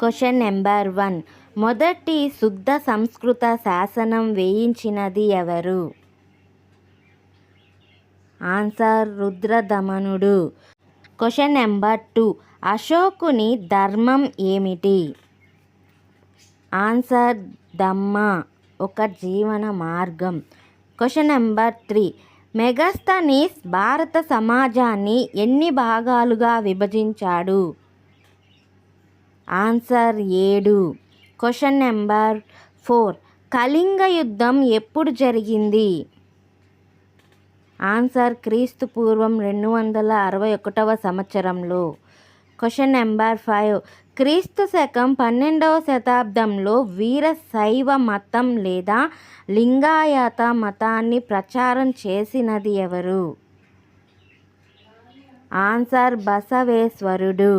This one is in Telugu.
Question number 1. మొదటి శుద్ధ సంస్కృత శాసనం వేయించినది ఎవరు? ఆన్సర్ రుద్రదమనుడు. Question number 2. అశోకుని ధర్మం ఏమిటి? ఆన్సర్ ధమ్మ, ఒక జీవన మార్గం. Question number 3. మెగాస్తనీస్ భారత సమాజాన్ని ఎన్ని భాగాలుగా విభజించాడు? ఆన్సర్ 7. Question number 4. కళింగ యుద్ధం ఎప్పుడు జరిగింది? ఆన్సర్ క్రీస్తు పూర్వం 261 సంవత్సరంలో. Question number 5. క్రీస్తు శకం 12వ శతాబ్దంలో వీరశైవ మతం లేదా లింగాయత మతాన్ని ప్రచారం చేసినది ఎవరు? ఆన్సర్ బసవేశ్వరుడు.